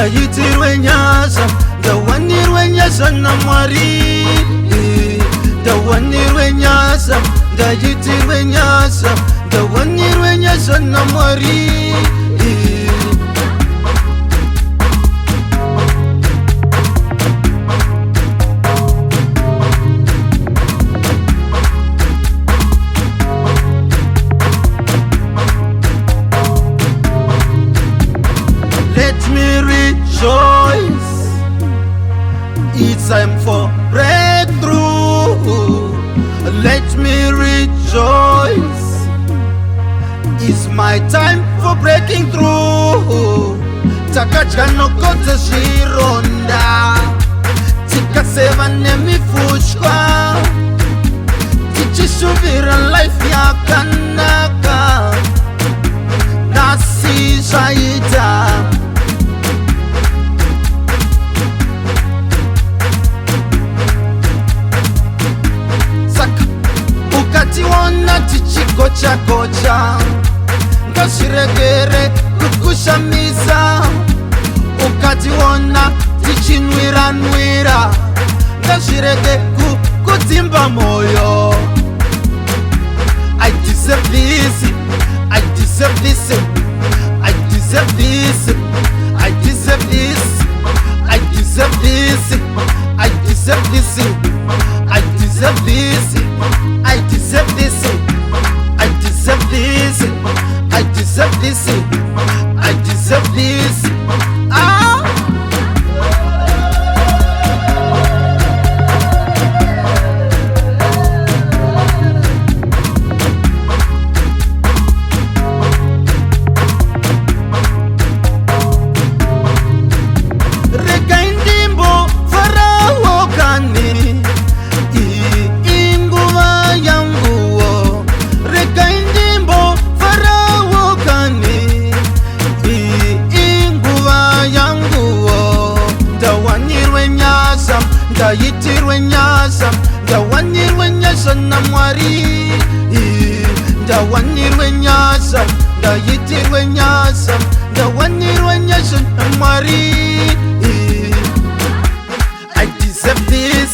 ndayitirwe nyasa, ndawanirwe nyasa na Mwari. Ndawanirwe nyasa, ndayitirwe nyasa, ndawanirwe nyasa na Mwari. Let me rejoice, it's time for breakthrough. Let me rejoice, it's my time for breaking through. Takatya nokote shironda, tikaseva nemifushwa, tichishuvira life yakanaka, nasi shaita. Ukatiwona tichikocha ngashiregere kukushamisa, ukatiwona tichinwira ngashirege kukutimba moyo. I deserve this, I deserve this, I deserve this, I deserve this, I deserve this, I deserve this, I deserve this, I deserve this, I deserve this, I deserve this, I deserve this. Ah! Rekaindimbo Farao kani inguva yanguo. Rekaindimbo Farao kani inguva yanguo. Ndawanirwe nyasa, ndayitirwe nyasa, ndawanirwe nyasa na Mwari. Ndawanirwe nyasa, ndayitirwe nyasa, ndawanirwe nyasa na Mwari. I deserve this,